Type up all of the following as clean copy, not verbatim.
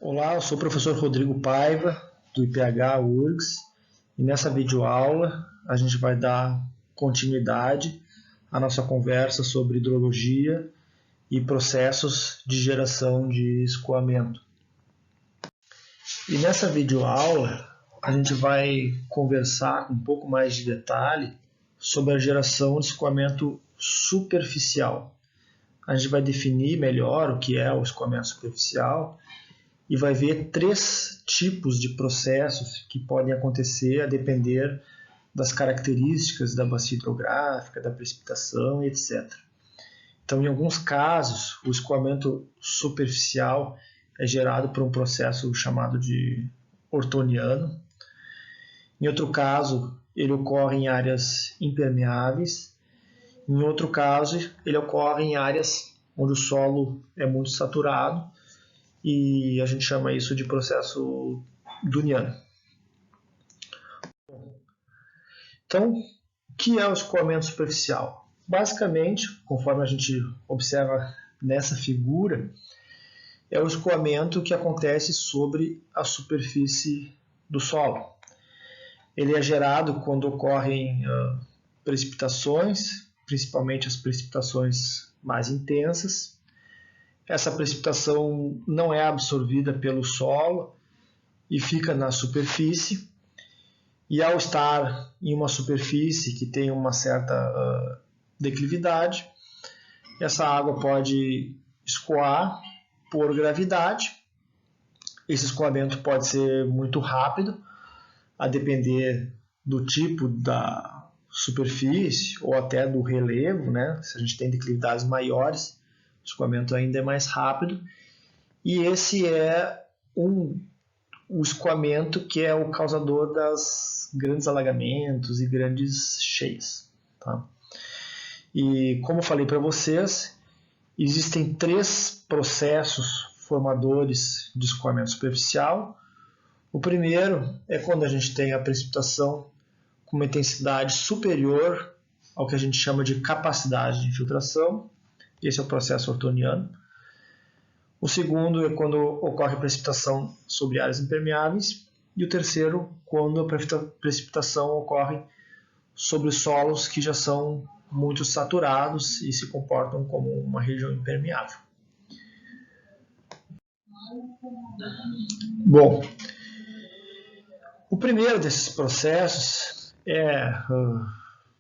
Olá, eu sou o professor Rodrigo Paiva, do IPH URGS, e nessa videoaula a gente vai dar continuidade à nossa conversa sobre hidrologia e processos de geração de escoamento. E nessa videoaula a gente vai conversar com um pouco mais de detalhe sobre a geração de escoamento superficial. A gente vai definir melhor o que é o escoamento superficial e vai ver 3 tipos de processos que podem acontecer a depender das características da bacia hidrográfica, da precipitação, etc. Então, em alguns casos, o escoamento superficial é gerado por um processo chamado de ortoniano. Em outro caso, ele ocorre em áreas impermeáveis. Em outro caso, ele ocorre em áreas onde o solo é muito saturado, e a gente chama isso de processo duneano. Então, o que é o escoamento superficial? Basicamente, conforme a gente observa nessa figura, é o escoamento que acontece sobre a superfície do solo. Ele é gerado quando ocorrem precipitações, principalmente as precipitações mais intensas. Essa precipitação não é absorvida pelo solo e fica na superfície. E ao estar em uma superfície que tem uma certa declividade, essa água pode escoar por gravidade. Esse escoamento pode ser muito rápido, a depender do tipo da superfície ou até do relevo, né? Se a gente tem declividades maiores, o escoamento ainda é mais rápido, e esse é o escoamento que é o causador das grandes alagamentos e grandes cheias. Tá? E como falei para vocês, existem 3 processos formadores de escoamento superficial. O primeiro é quando a gente tem a precipitação com uma intensidade superior ao que a gente chama de capacidade de infiltração. Esse é o processo ortoniano. O segundo é quando ocorre a precipitação sobre áreas impermeáveis. E o terceiro, quando a precipitação ocorre sobre solos que já são muito saturados e se comportam como uma região impermeável. Bom, o primeiro desses processos é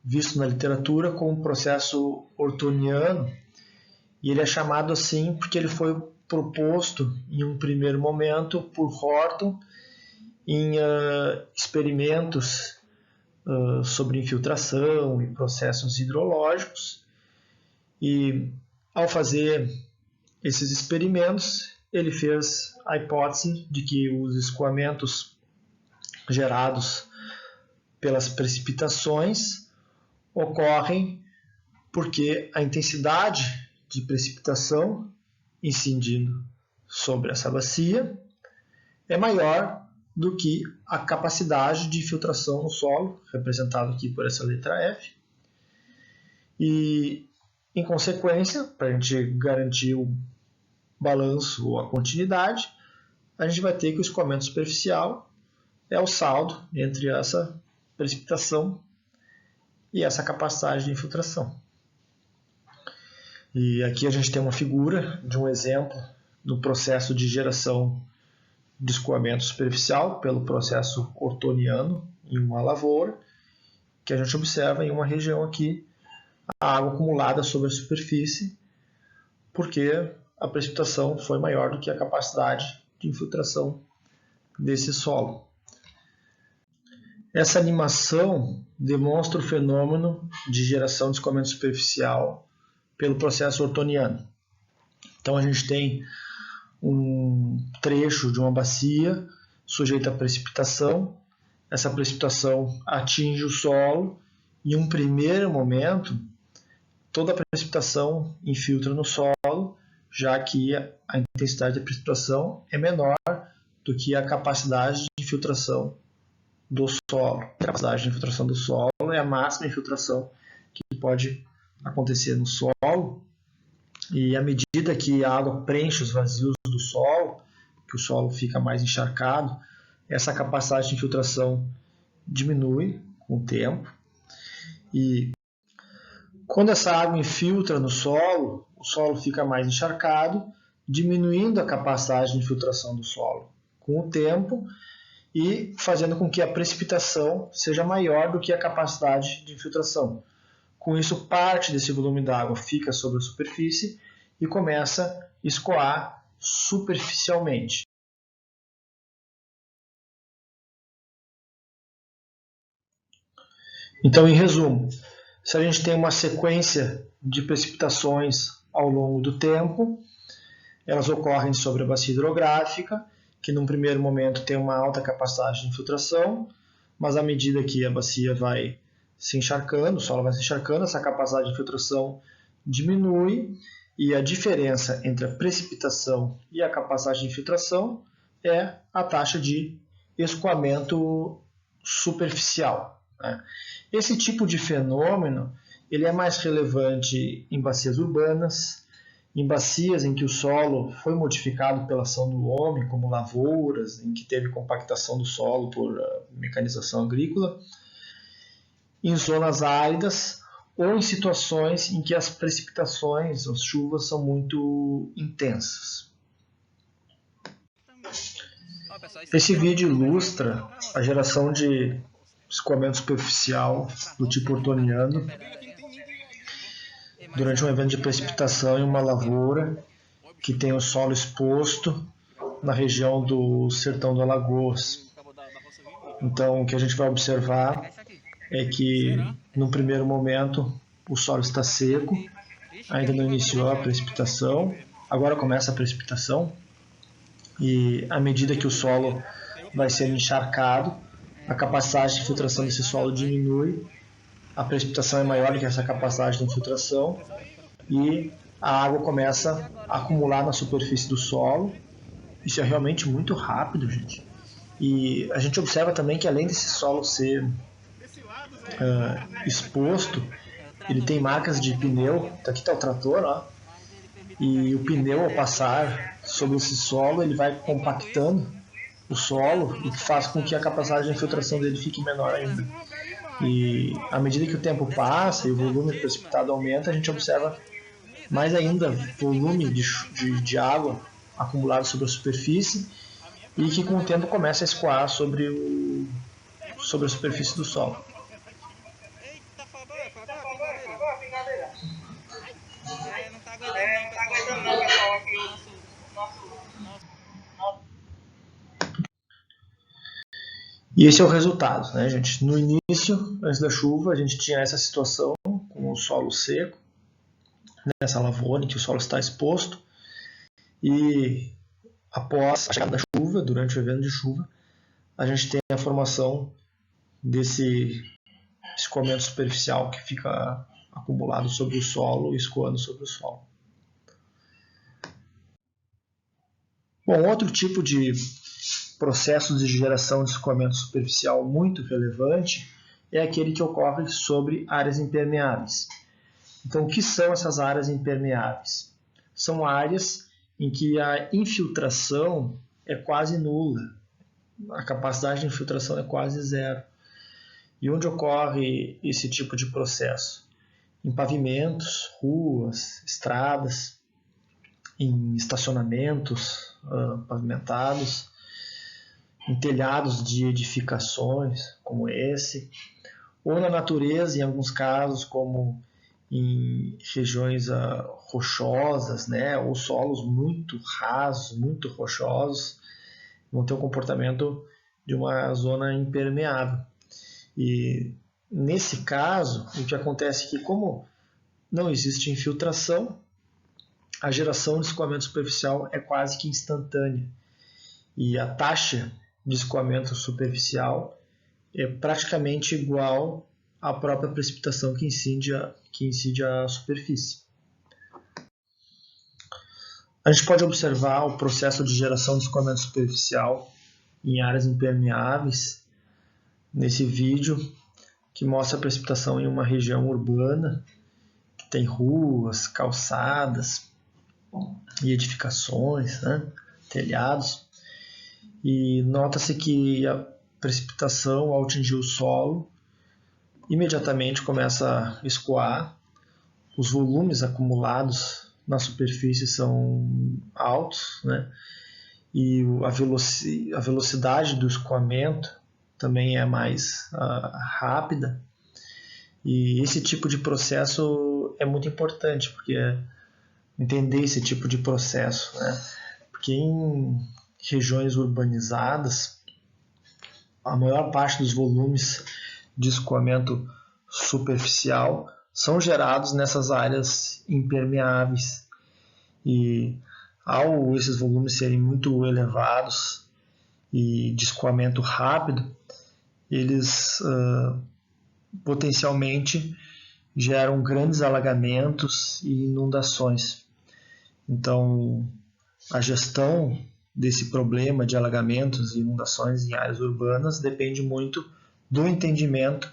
visto na literatura como um processo ortoniano. E ele é chamado assim porque ele foi proposto em um primeiro momento por Horton em experimentos sobre infiltração e processos hidrológicos. E ao fazer esses experimentos, ele fez a hipótese de que os escoamentos gerados pelas precipitações ocorrem porque a intensidade de precipitação incidindo sobre essa bacia é maior do que a capacidade de infiltração no solo, representado aqui por essa letra F. E, em consequência, para a gente garantir o balanço ou a continuidade, a gente vai ter que o escoamento superficial é o saldo entre essa precipitação e essa capacidade de infiltração. E aqui a gente tem uma figura de um exemplo do processo de geração de escoamento superficial pelo processo ortoniano em uma lavoura, que a gente observa em uma região aqui a água acumulada sobre a superfície, porque a precipitação foi maior do que a capacidade de infiltração desse solo. Essa animação demonstra o fenômeno de geração de escoamento superficial pelo processo ortoniano. Então a gente tem um trecho de uma bacia sujeita a precipitação. Essa precipitação atinge o solo e em um primeiro momento toda a precipitação infiltra no solo, já que a intensidade da precipitação é menor do que a capacidade de infiltração do solo. A capacidade de infiltração do solo é a máxima infiltração que pode acontecer no solo, e à medida que a água preenche os vazios do solo, que o solo fica mais encharcado, essa capacidade de infiltração diminui com o tempo. E quando essa água infiltra no solo, o solo fica mais encharcado, diminuindo a capacidade de infiltração do solo com o tempo e fazendo com que a precipitação seja maior do que a capacidade de infiltração. Com isso, parte desse volume d'água fica sobre a superfície e começa a escoar superficialmente. Então, em resumo, se a gente tem uma sequência de precipitações ao longo do tempo, elas ocorrem sobre a bacia hidrográfica, que num primeiro momento tem uma alta capacidade de infiltração, mas à medida que a bacia vai se encharcando, o solo vai se encharcando, essa capacidade de infiltração diminui e a diferença entre a precipitação e a capacidade de infiltração é a taxa de escoamento superficial. Esse tipo de fenômeno ele é mais relevante em bacias urbanas, em bacias em que o solo foi modificado pela ação do homem, como lavouras, em que teve compactação do solo por mecanização agrícola, em zonas áridas ou em situações em que as precipitações, as chuvas, são muito intensas. Esse vídeo ilustra a geração de escoamento superficial do tipo ortoniano durante um evento de precipitação em uma lavoura que tem o solo exposto na região do sertão do Alagoas. Então, o que a gente vai observar é que, no primeiro momento, o solo está seco, ainda não iniciou a precipitação, agora começa a precipitação, e à medida que o solo vai sendo encharcado, a capacidade de filtração desse solo diminui, a precipitação é maior do que essa capacidade de infiltração e a água começa a acumular na superfície do solo. Isso é realmente muito rápido, gente. E a gente observa também que além desse solo ser exposto, ele tem marcas de pneu. Aqui está o trator, ó. E o pneu, ao passar sobre esse solo, ele vai compactando o solo e faz com que a capacidade de infiltração dele fique menor ainda. E à medida que o tempo passa e o volume precipitado aumenta, a gente observa mais ainda volume de água acumulado sobre a superfície e que com o tempo começa a escoar sobre a superfície do solo. E esse é o resultado, né, gente? No início, antes da chuva, a gente tinha essa situação com o solo seco, nessa lavoura em que o solo está exposto, e após a chegada da chuva, durante o evento de chuva, a gente tem a formação desse escoamento superficial que fica acumulado sobre o solo e escoando sobre o solo. Bom, outro tipo de processo de geração de escoamento superficial muito relevante é aquele que ocorre sobre áreas impermeáveis. Então, o que são essas áreas impermeáveis? São áreas em que a infiltração é quase nula, a capacidade de infiltração é quase zero. E onde ocorre esse tipo de processo? Em pavimentos, ruas, estradas, em estacionamentos pavimentados, em telhados de edificações como esse, ou na natureza, em alguns casos, como em regiões rochosas, né, ou solos muito rasos, muito rochosos, vão ter um comportamento de uma zona impermeável. E nesse caso, o que acontece é que, como não existe infiltração, a geração de escoamento superficial é quase que instantânea. E a taxa de escoamento superficial é praticamente igual à própria precipitação que incide a superfície. A gente pode observar o processo de geração de escoamento superficial em áreas impermeáveis nesse vídeo, que mostra a precipitação em uma região urbana, que tem ruas, calçadas e edificações, né, telhados. e nota-se que a precipitação, ao atingir o solo, imediatamente começa a escoar, os volumes acumulados na superfície são altos, né? E a velocidade do escoamento também é mais rápida. E esse tipo de processo é muito importante, porque entender esse tipo de processo, né? Porque em regiões urbanizadas, a maior parte dos volumes de escoamento superficial são gerados nessas áreas impermeáveis. E ao esses volumes serem muito elevados e de escoamento rápido, eles potencialmente geram grandes alagamentos e inundações. Então, a gestão desse problema de alagamentos e inundações em áreas urbanas depende muito do entendimento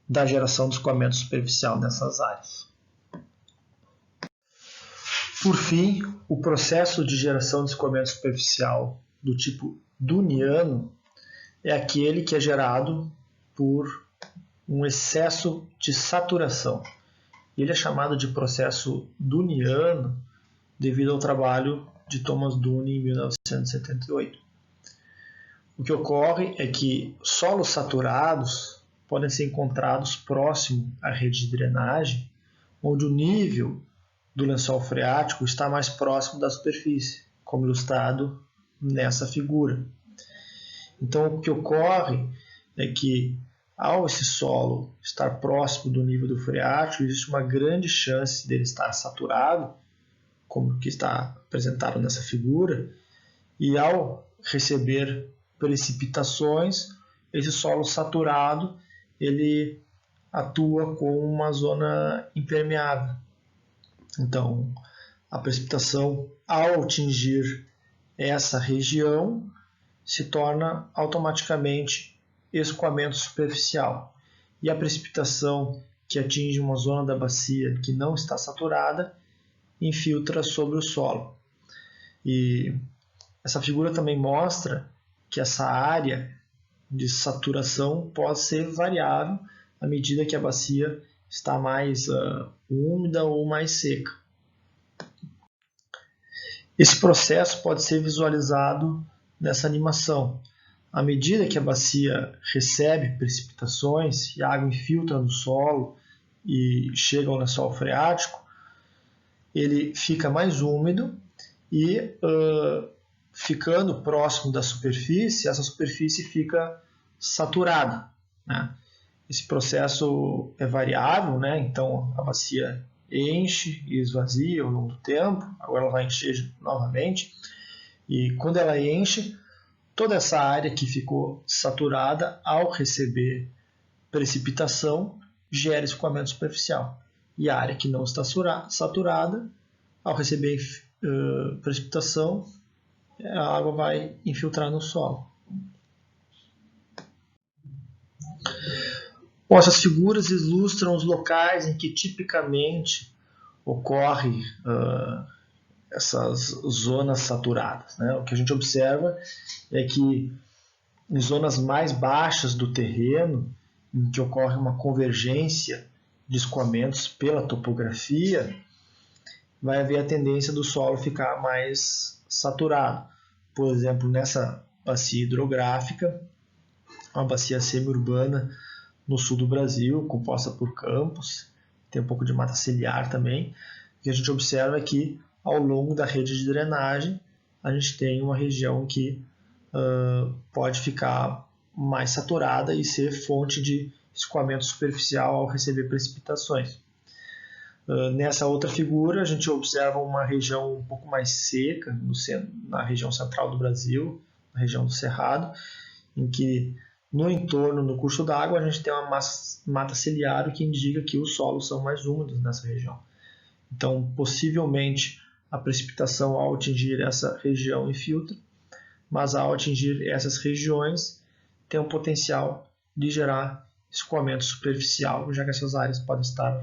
da geração de escoamento superficial nessas áreas. Por fim, o processo de geração de escoamento superficial do tipo duniano é aquele que é gerado por um excesso de saturação. Ele é chamado de processo duniano devido ao trabalho de Thomas Dunne em 1978. O que ocorre é que solos saturados podem ser encontrados próximo à rede de drenagem, onde o nível do lençol freático está mais próximo da superfície, como ilustrado nessa figura. Então, o que ocorre é que, ao esse solo estar próximo do nível do freático, existe uma grande chance dele estar saturado, como que está apresentado nessa figura, e ao receber precipitações, esse solo saturado ele atua como uma zona impermeável. Então, a precipitação, ao atingir essa região, se torna automaticamente escoamento superficial. E a precipitação que atinge uma zona da bacia que não está saturada, infiltra sobre o solo. E essa figura também mostra que essa área de saturação pode ser variável à medida que a bacia está mais úmida ou mais seca. Esse processo pode ser visualizado nessa animação. À medida que a bacia recebe precipitações e a água infiltra no solo e chega ao lençol freático, ele fica mais úmido e, ficando próximo da superfície, essa superfície fica saturada, né? Esse processo é variável, né? Então a bacia enche e esvazia ao longo do tempo, agora ela vai encher novamente, e quando ela enche, toda essa área que ficou saturada, ao receber precipitação, gera escoamento superficial. E a área que não está saturada, ao receber precipitação, a água vai infiltrar no solo. Bom, essas figuras ilustram os locais em que tipicamente ocorre essas zonas saturadas, né? O que a gente observa é que em zonas mais baixas do terreno, em que ocorre uma convergência de escoamentos pela topografia, vai haver a tendência do solo ficar mais saturado. Por exemplo, nessa bacia hidrográfica, uma bacia semi-urbana no sul do Brasil, composta por campos, tem um pouco de mata ciliar também, o que a gente observa é que ao longo da rede de drenagem a gente tem uma região que pode ficar mais saturada e ser fonte de escoamento superficial ao receber precipitações. Nessa outra figura a gente observa uma região um pouco mais seca, na região central do Brasil, na região do Cerrado, em que no entorno, no curso d'água, a gente tem uma mata ciliar, o que indica que os solos são mais úmidos nessa região. Então, possivelmente, a precipitação ao atingir essa região infiltra, mas ao atingir essas regiões, tem o potencial de gerar escoamento superficial, já que essas áreas podem estar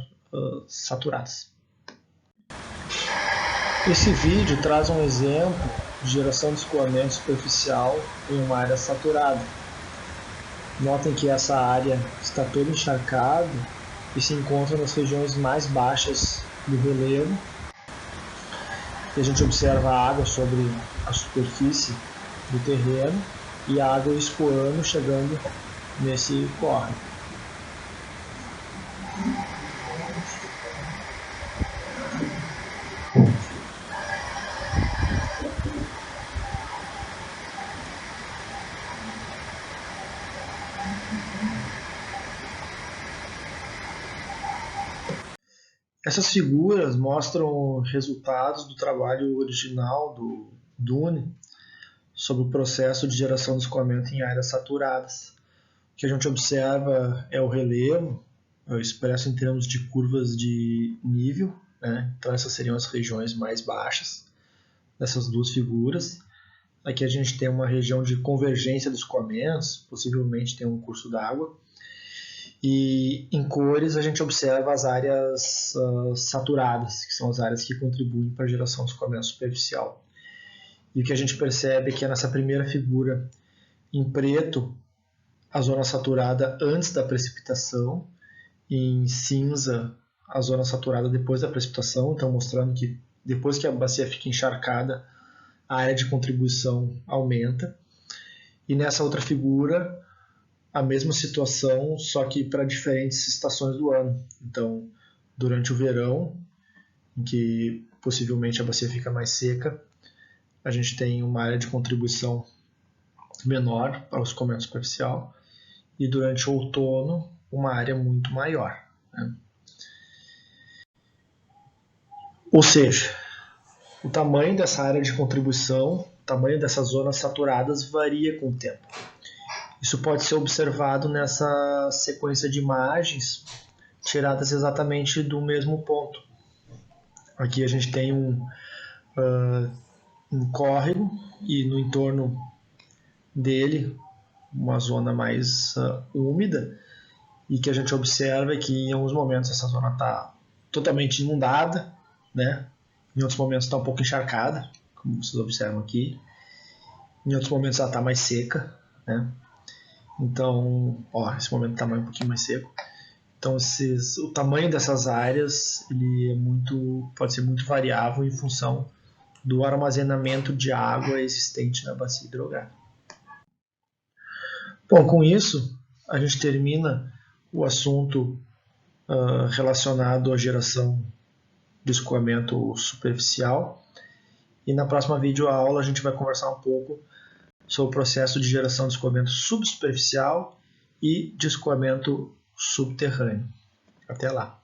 saturadas. Esse vídeo traz um exemplo de geração de escoamento superficial em uma área saturada. Notem que essa área está toda encharcada e se encontra nas regiões mais baixas do relevo. E a gente observa a água sobre a superfície do terreno e a água escoando, chegando nesse córrego. Essas figuras mostram resultados do trabalho original do Dune sobre o processo de geração de escoamento em áreas saturadas. O que a gente observa é o relevo, expresso em termos de curvas de nível, né? Então essas seriam as regiões mais baixas dessas duas figuras. Aqui a gente tem uma região de convergência dos escoamentos, possivelmente tem um curso d'água. E em cores a gente observa as áreas saturadas, que são as áreas que contribuem para a geração de escoamento superficial. E o que a gente percebe é que nessa primeira figura, em preto, a zona saturada antes da precipitação, em cinza, a zona saturada depois da precipitação, então mostrando que depois que a bacia fica encharcada, a área de contribuição aumenta. E nessa outra figura, a mesma situação, só que para diferentes estações do ano. Então, durante o verão, em que possivelmente a bacia fica mais seca, a gente tem uma área de contribuição menor para o escoamento superficial, e durante o outono, uma área muito maior, né? Ou seja, o tamanho dessa área de contribuição, o tamanho dessas zonas saturadas varia com o tempo. Isso pode ser observado nessa sequência de imagens tiradas exatamente do mesmo ponto. Aqui a gente tem um córrego e no entorno dele uma zona mais úmida, e que a gente observa é que em alguns momentos essa zona está totalmente inundada, né? Em outros momentos está um pouco encharcada, como vocês observam aqui. Em outros momentos ela está mais seca, né? Então, esse momento está um pouquinho mais seco. Então, o tamanho dessas áreas ele pode ser muito variável em função do armazenamento de água existente na bacia hidrográfica. Bom, com isso, a gente termina o assunto relacionado à geração de escoamento superficial. E na próxima videoaula a gente vai conversar um pouco sobre o processo de geração de escoamento subsuperficial e de escoamento subterrâneo. Até lá!